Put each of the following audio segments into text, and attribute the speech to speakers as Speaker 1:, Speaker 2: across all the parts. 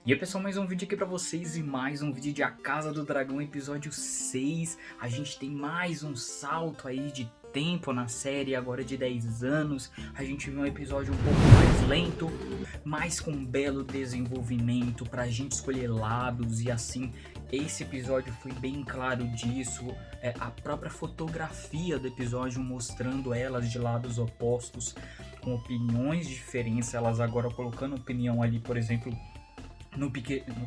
Speaker 1: E aí pessoal, mais um vídeo aqui pra vocês e mais um vídeo de A Casa do Dragão, episódio 6. A gente tem mais um salto aí de tempo na série, agora de 10 anos. A gente viu um episódio um pouco mais lento, mas com um belo desenvolvimento pra gente escolher lados e assim. Esse episódio foi bem claro disso, a própria fotografia do episódio mostrando elas de lados opostos, com opiniões diferentes, elas agora colocando opinião ali, por exemplo, no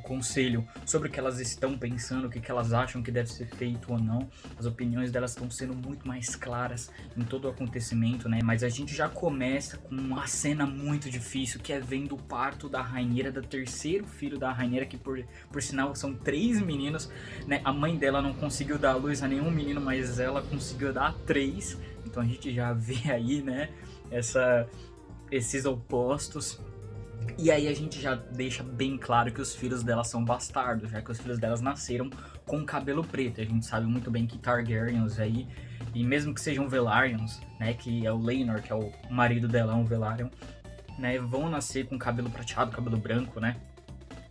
Speaker 1: conselho sobre o que elas estão pensando, o que elas acham que deve ser feito ou não. As opiniões delas estão sendo muito mais claras em todo o acontecimento, né? Mas a gente já começa com uma cena muito difícil, que é vendo o parto da Rhaenyra, do terceiro filho da Rhaenyra, que por sinal são 3 meninos, né? A mãe dela não conseguiu dar à luz a nenhum menino, mas ela conseguiu dar 3. Então a gente já vê aí, né, esses opostos. E aí a gente já deixa bem claro que os filhos dela são bastardos, já que os filhos delas nasceram com cabelo preto. A gente sabe muito bem que Targaryens aí, e mesmo que sejam Velaryons, né, que é o Laenor, que é o marido dela, é um Velaryon, né, vão nascer com cabelo prateado, cabelo branco, né.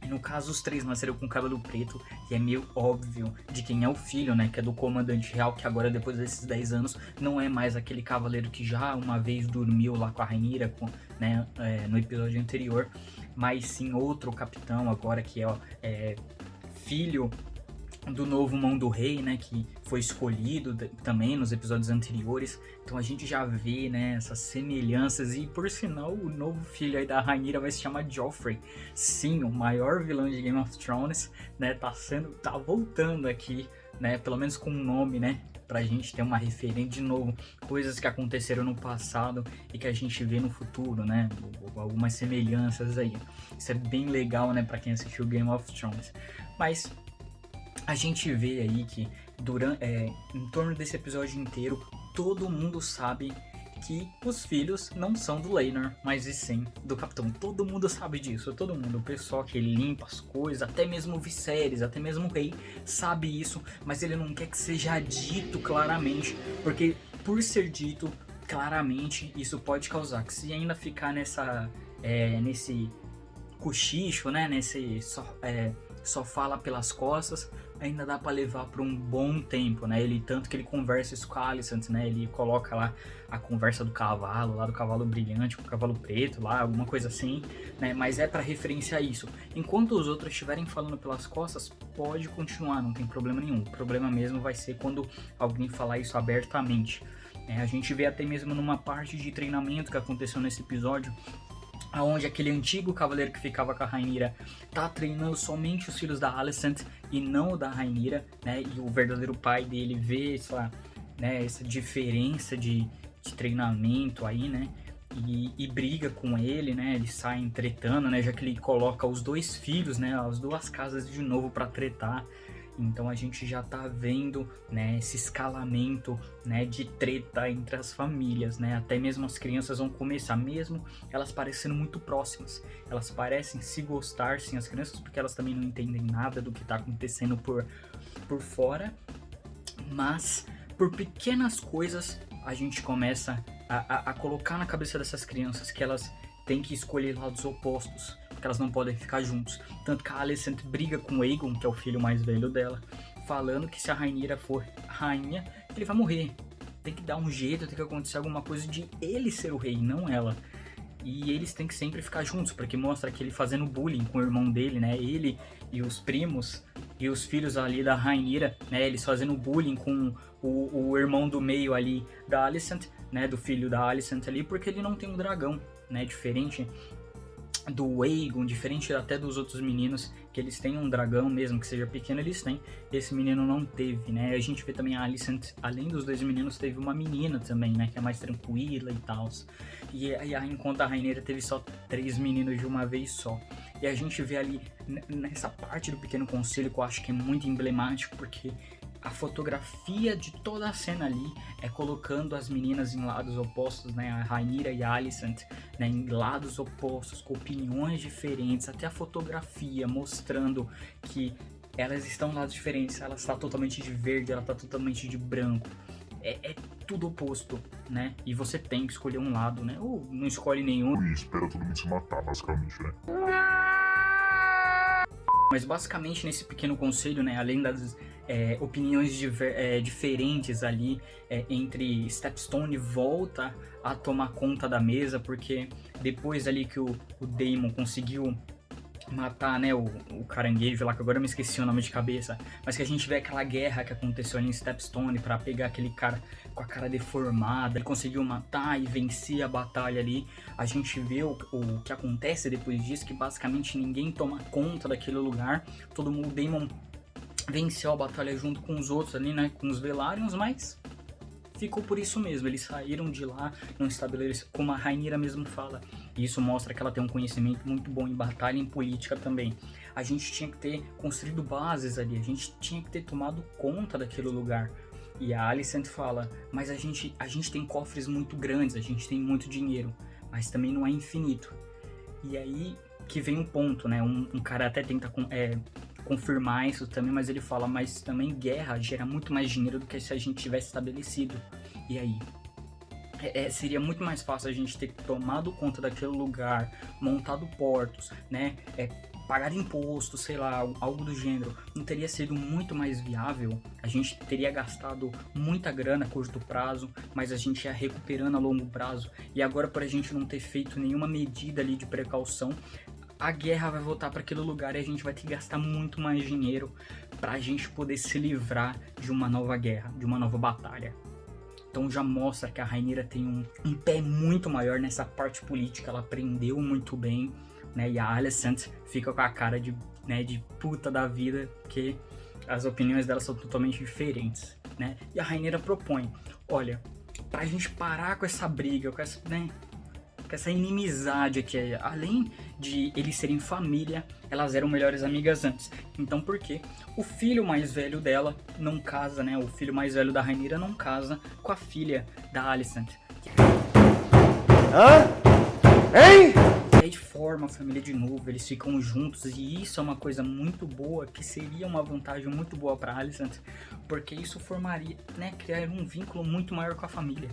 Speaker 1: E no caso, os 3 nasceram com cabelo preto, e é meio óbvio de quem é o filho, né? Que é do comandante real, que agora, depois desses 10 anos, não é mais aquele cavaleiro que já uma vez dormiu lá com a Rhaenyra, né? No episódio anterior, mas sim outro capitão agora, que é filho do novo Mão do Rei, né, que foi escolhido também nos episódios anteriores. Então a gente já vê, né, essas semelhanças. E por sinal, o novo filho aí da Rhaenyra vai se chamar Joffrey. Sim, o maior vilão de Game of Thrones, né, tá voltando aqui, né, pelo menos com um nome, né, pra gente ter uma referência de novo, coisas que aconteceram no passado e que a gente vê no futuro, né, algumas semelhanças aí. Isso é bem legal, né, pra quem assistiu Game of Thrones. Mas a gente vê aí que em torno desse episódio inteiro, todo mundo sabe que os filhos não são do Laenor, mas e sim do capitão. Todo mundo sabe disso, todo mundo. O pessoal que limpa as coisas, até mesmo o Viserys, até mesmo o rei sabe isso, mas ele não quer que seja dito claramente, porque por ser dito claramente, isso pode causar que, se ainda ficar nesse cochicho, né, só fala pelas costas, ainda dá pra levar por um bom tempo, né? Tanto que ele conversa isso com a Alicent, né? Ele coloca lá a conversa do cavalo, lá do cavalo brilhante com o cavalo preto, lá, alguma coisa assim, né? Mas é pra referenciar isso. Enquanto os outros estiverem falando pelas costas, pode continuar, não tem problema nenhum. O problema mesmo vai ser quando alguém falar isso abertamente. A gente vê até mesmo numa parte de treinamento que aconteceu nesse episódio, aonde aquele antigo cavaleiro que ficava com a Rhaenyra tá treinando somente os filhos da Alicent e não o da Rhaenyra, né? E o verdadeiro pai dele vê essa diferença de treinamento aí, né? E briga com ele, né? Eles saem tretando, né? Já que ele coloca os 2 filhos, né? As 2 casas de novo para tretar. Então a gente já tá vendo, né, esse escalamento, né, de treta entre as famílias, né? Até mesmo as crianças vão começar, mesmo elas parecendo muito próximas. Elas parecem se gostar, sim, as crianças, porque elas também não entendem nada do que tá acontecendo por fora. Mas por pequenas coisas a gente começa a colocar na cabeça dessas crianças que elas têm que escolher lados opostos, porque elas não podem ficar juntos. Tanto que a Alicent briga com o Aegon, que é o filho mais velho dela, falando que se a Rhaenyra for rainha, ele vai morrer. Tem que dar um jeito, tem que acontecer alguma coisa de ele ser o rei, não ela. E eles têm que sempre ficar juntos, porque mostra que ele fazendo bullying com o irmão dele, né? Ele e os primos e os filhos ali da Rhaenyra, né? Eles fazendo bullying com o irmão do meio ali da Alicent, né? Do filho da Alicent ali, porque ele não tem um dragão, né? Diferente do Aegon, diferente até dos outros meninos, que eles têm um dragão, mesmo que seja pequeno, eles têm. Esse menino não teve, né? A gente vê também a Alicent, além dos 2 meninos, teve uma menina também, né? Que é mais tranquila e tal. E enquanto a Rhaenyra teve só 3 meninos de uma vez só. E a gente vê ali, nessa parte do pequeno conselho, que eu acho que é muito emblemático, porque a fotografia de toda a cena ali é colocando as meninas em lados opostos, né? A Rhaenyra e a Alicent, né? Em lados opostos, com opiniões diferentes. Até a fotografia mostrando que elas estão em lados diferentes. Ela está totalmente de verde, ela está totalmente de branco. É tudo oposto, né? E você tem que escolher um lado, né? Ou não escolhe nenhum
Speaker 2: E espera todo mundo se matar, basicamente, né?
Speaker 1: Mas basicamente nesse pequeno conselho, né, além das opiniões diferentes ali entre Stepstone volta a tomar conta da mesa, porque depois ali que o Daemon conseguiu matar, né, o caranguejo lá, que agora eu me esqueci o nome de cabeça, mas que a gente vê aquela guerra que aconteceu ali em Stepstone pra pegar aquele cara com a cara deformada, ele conseguiu matar e vencer a batalha ali. A gente vê o que acontece depois disso, que basicamente ninguém toma conta daquele lugar, todo mundo, o Daemon venceu a batalha junto com os outros ali, né, com os Velaryon, mas ficou por isso mesmo, eles saíram de lá, não estabeleceram, como a Rhaenyra mesmo fala, e isso mostra que ela tem um conhecimento muito bom em batalha e em política também. A gente tinha que ter construído bases ali, a gente tinha que ter tomado conta daquele lugar. E a Alicent fala, mas a gente tem cofres muito grandes, a gente tem muito dinheiro, mas também não é infinito. E aí que vem um ponto, né, um cara até tenta confirmar isso também, mas ele fala, mas também guerra gera muito mais dinheiro do que se a gente tivesse estabelecido. E aí? Seria muito mais fácil a gente ter tomado conta daquele lugar, montado portos, né? Pagar imposto, sei lá, algo do gênero. Não teria sido muito mais viável? A gente teria gastado muita grana a curto prazo, mas a gente ia recuperando a longo prazo. E agora, por a gente não ter feito nenhuma medida ali de precaução, a guerra vai voltar para aquele lugar e a gente vai ter que gastar muito mais dinheiro para a gente poder se livrar de uma nova guerra, de uma nova batalha. Então já mostra que a Rhaenyra tem um pé muito maior nessa parte política, ela aprendeu muito bem, né? E a Alicent fica com a cara de puta da vida, porque as opiniões dela são totalmente diferentes, né? E a Rhaenyra propõe, olha, pra gente parar com essa briga, com essa inimizade aqui, além de eles serem família, elas eram melhores amigas antes. Então por quê? O filho mais velho dela não casa, né? O filho mais velho da Rhaenyra não casa com a filha da Alicent.
Speaker 2: Hã? Hein?
Speaker 1: E aí forma a família de novo, eles ficam juntos e isso é uma coisa muito boa, que seria uma vantagem muito boa para Alicent, porque isso formaria, né, criar um vínculo muito maior com a família.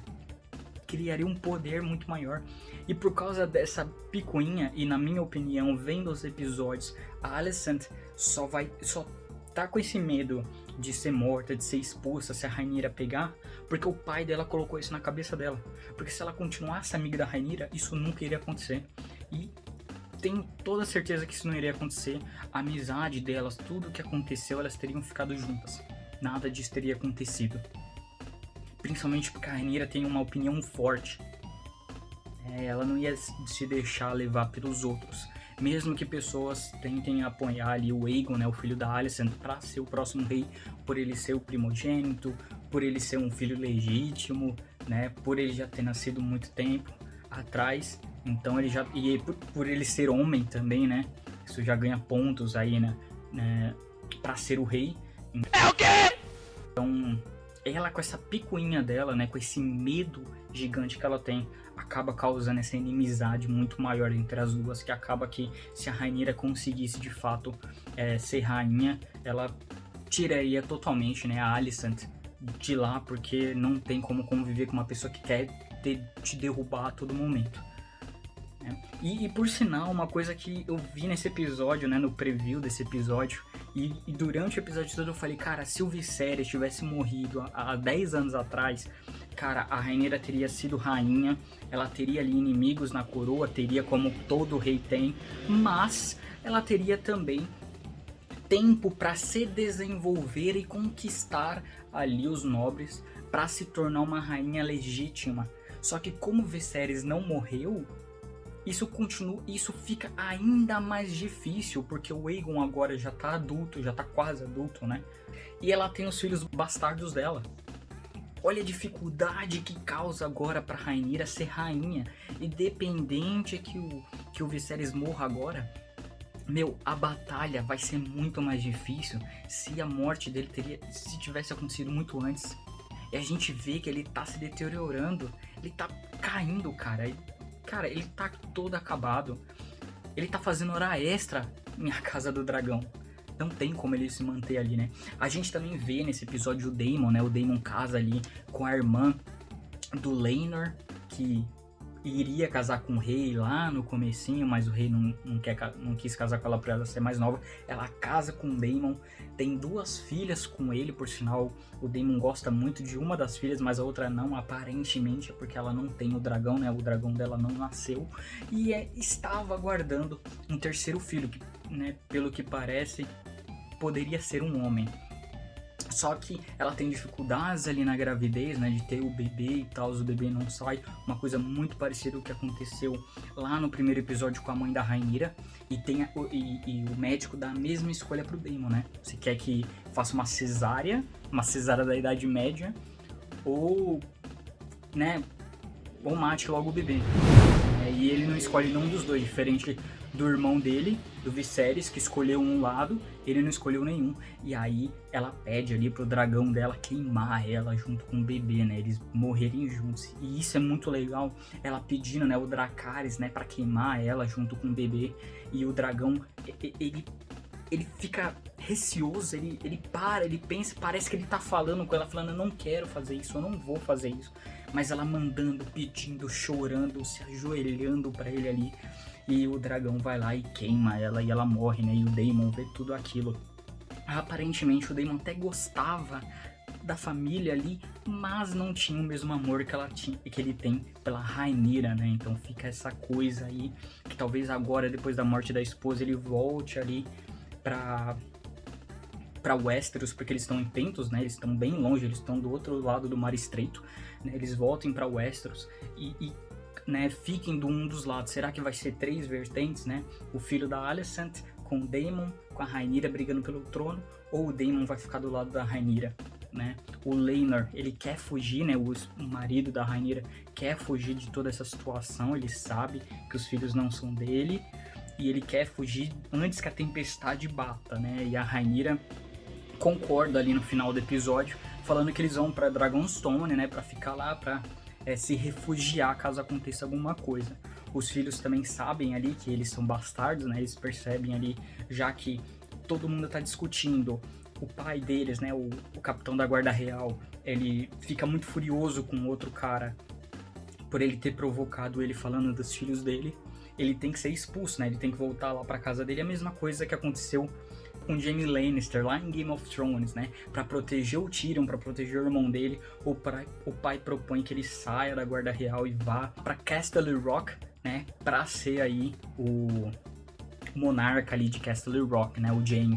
Speaker 1: Criaria um poder muito maior. E por causa dessa picuinha, e na minha opinião, vendo os episódios, a Alicent só tá com esse medo de ser morta, de ser expulsa, se a Rhaenyra pegar, porque o pai dela colocou isso na cabeça dela. Porque se ela continuasse amiga da Rhaenyra, isso nunca iria acontecer. E tenho toda certeza que isso não iria acontecer. A amizade delas, tudo o que aconteceu, elas teriam ficado juntas. Nada disso teria acontecido. Principalmente porque a Rhaenyra tem uma opinião forte. Ela não ia se deixar levar pelos outros. Mesmo que pessoas tentem apoiar ali o Aegon, né, o filho da Alicent, para ser o próximo rei, por ele ser o primogênito, por ele ser um filho legítimo, né, por ele já ter nascido muito tempo atrás. Então ele já, e por ele ser homem também, né, isso já ganha pontos aí, né, para ser o rei.
Speaker 2: É o quê?
Speaker 1: Então ela, com essa picuinha dela, né, com esse medo gigante que ela tem, acaba causando essa inimizade muito maior entre as duas, que acaba que, se a Rhaenyra conseguisse de fato ser rainha, ela tiraria totalmente, né, a Alicent de lá, porque não tem como conviver com uma pessoa que quer te derrubar a todo momento. E por sinal, uma coisa que eu vi nesse episódio, né, no preview desse episódio, e durante o episódio todo eu falei, cara, se o Viserys tivesse morrido há 10 anos atrás, cara, a Rhaenyra teria sido rainha, ela teria ali inimigos na coroa, teria como todo rei tem, mas ela teria também tempo para se desenvolver e conquistar ali os nobres para se tornar uma rainha legítima. Só que como Viserys não morreu, isso fica ainda mais difícil, porque o Aegon agora já tá adulto, já tá quase adulto, né? E ela tem os filhos bastardos dela. Olha a dificuldade que causa agora pra Rhaenyra ser rainha. Independente que o Viserys morra agora, a batalha vai ser muito mais difícil se a morte dele se tivesse acontecido muito antes. E a gente vê que ele tá se deteriorando, ele tá caindo, cara. Cara, ele tá todo acabado. Ele tá fazendo hora extra em A Casa do Dragão. Não tem como ele se manter ali, né? A gente também vê nesse episódio o Daemon, né? O Daemon casa ali com a irmã do Laenor, que iria casar com o rei lá no comecinho, mas o rei não quis casar com ela por ela ser mais nova. Ela casa com o Daemon, tem 2 filhas com ele, por sinal, o Daemon gosta muito de uma das filhas, mas a outra não, aparentemente é porque ela não tem o dragão, né, o dragão dela não nasceu, e estava aguardando um terceiro filho, que, né, pelo que parece, poderia ser um homem. Só que ela tem dificuldades ali na gravidez, né, de ter o bebê e tal, o bebê não sai, uma coisa muito parecida com o que aconteceu lá no primeiro episódio com a mãe da Rhaenyra, e o médico dá a mesma escolha pro Daemon, né, você quer que faça uma cesárea da Idade Média, ou, né, ou mate logo o bebê, e ele não escolhe nenhum dos dois, diferente do irmão dele, do Viserys, que escolheu um lado, ele não escolheu nenhum. E aí ela pede ali pro dragão dela queimar ela junto com o bebê, né? Eles morrerem juntos. E isso é muito legal, ela pedindo, né, o Dracarys, né, pra queimar ela junto com o bebê. E o dragão, ele fica receoso, ele para, ele pensa, parece que ele tá falando com ela, falando, eu não quero fazer isso, eu não vou fazer isso. Mas ela mandando, pedindo, chorando, se ajoelhando pra ele ali. E o dragão vai lá e queima ela e ela morre, né? E o Daemon vê tudo aquilo. Aparentemente o Daemon até gostava da família ali, mas não tinha o mesmo amor que ele tem pela Rhaenyra, né? Então fica essa coisa aí, que talvez agora, depois da morte da esposa, ele volte ali pra Westeros, porque eles estão em Pentos, né? Eles estão bem longe, eles estão do outro lado do Mar Estreito, né? Eles voltem pra Westeros e né, fiquem de um dos lados. Será que vai ser 3 vertentes, né? O filho da Alicent com o Daemon, com a Rhaenyra brigando pelo trono, ou o Daemon vai ficar do lado da Rhaenyra, né? O Laenor, ele quer fugir, né? O marido da Rhaenyra quer fugir de toda essa situação, ele sabe que os filhos não são dele, e ele quer fugir antes que a tempestade bata, né? E a Rhaenyra concorda ali no final do episódio, falando que eles vão pra Dragonstone, né? Pra ficar lá, pra se refugiar caso aconteça alguma coisa. Os filhos também sabem ali que eles são bastardos, né? Eles percebem ali, já que todo mundo tá discutindo. O pai deles, né? O capitão da guarda real, ele fica muito furioso com outro cara por ele ter provocado ele falando dos filhos dele. Ele tem que ser expulso, né? Ele tem que voltar lá pra casa dele. A mesma coisa que aconteceu com Jaime Lannister lá em Game of Thrones, né? Pra proteger o Tyrion, pra proteger o irmão dele, o pai propõe que ele saia da guarda real e vá pra Castle Rock, né? Pra ser aí o monarca ali de Castle Rock, né? O Jaime.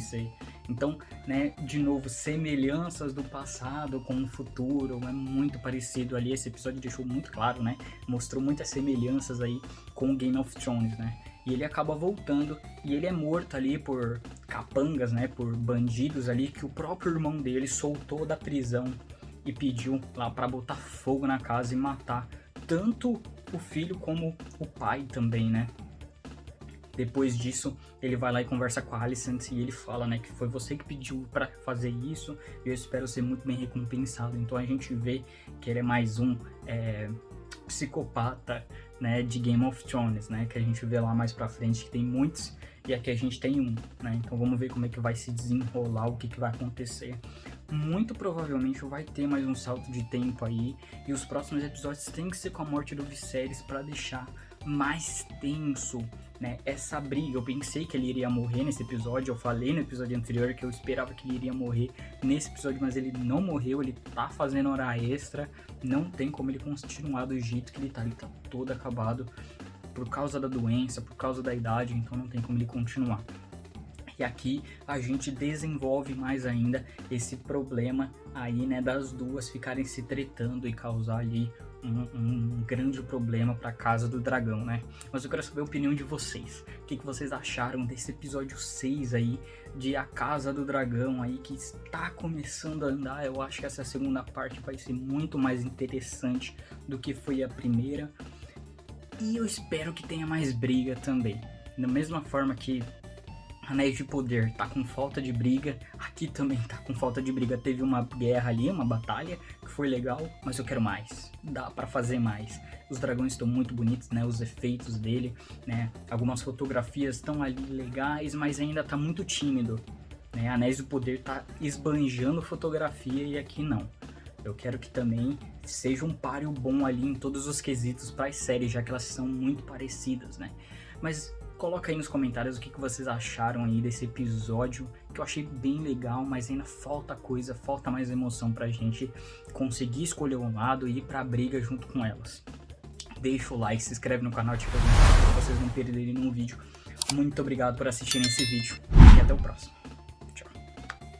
Speaker 1: Então, né, de novo, semelhanças do passado com o futuro, é muito parecido ali, esse episódio deixou muito claro, né, mostrou muitas semelhanças aí com o Game of Thrones, né, e ele acaba voltando, e ele é morto ali por capangas, né, por bandidos ali, que o próprio irmão dele soltou da prisão e pediu lá pra botar fogo na casa e matar tanto o filho como o pai também, né. Depois disso, ele vai lá e conversa com a Alicent e ele fala, né, que foi você que pediu pra fazer isso e eu espero ser muito bem recompensado. Então a gente vê que ele é mais um psicopata, né, de Game of Thrones, né, que a gente vê lá mais pra frente que tem muitos e aqui a gente tem um, né, então vamos ver como é que vai se desenrolar, o que vai acontecer. Muito provavelmente vai ter mais um salto de tempo aí e os próximos episódios tem que ser com a morte do Viserys pra deixar mais tenso, né, essa briga. Eu pensei que ele iria morrer nesse episódio, eu falei no episódio anterior que eu esperava que ele iria morrer nesse episódio, mas ele não morreu, ele tá fazendo hora extra, não tem como ele continuar do jeito que ele tá todo acabado por causa da doença, por causa da idade, então não tem como ele continuar. E aqui a gente desenvolve mais ainda esse problema aí, né, das duas ficarem se tretando e causar ali um grande problema para a Casa do Dragão, né? Mas eu quero saber a opinião de vocês. O que vocês acharam desse episódio 6 aí, de A Casa do Dragão aí, que está começando a andar. Eu acho que essa segunda parte vai ser muito mais interessante do que foi a primeira. E eu espero que tenha mais briga também. Da mesma forma que Anéis de Poder tá com falta de briga, aqui também tá com falta de briga. Teve uma guerra ali, uma batalha, que foi legal, mas eu quero mais. Dá pra fazer mais. Os dragões estão muito bonitos, né? Os efeitos dele, né? Algumas fotografias estão ali legais, mas ainda tá muito tímido, né? Anéis do Poder tá esbanjando fotografia e aqui não. Eu quero que também seja um páreo bom ali em todos os quesitos para as séries, já que elas são muito parecidas, né? Mas coloca aí nos comentários o que vocês acharam aí desse episódio, que eu achei bem legal, mas ainda falta coisa, falta mais emoção pra gente conseguir escolher um lado e ir pra briga junto com elas. Deixa o like, se inscreve no canal, ativa as notificações pra vocês não perderem nenhum vídeo. Muito obrigado por assistirem esse vídeo e até o próximo.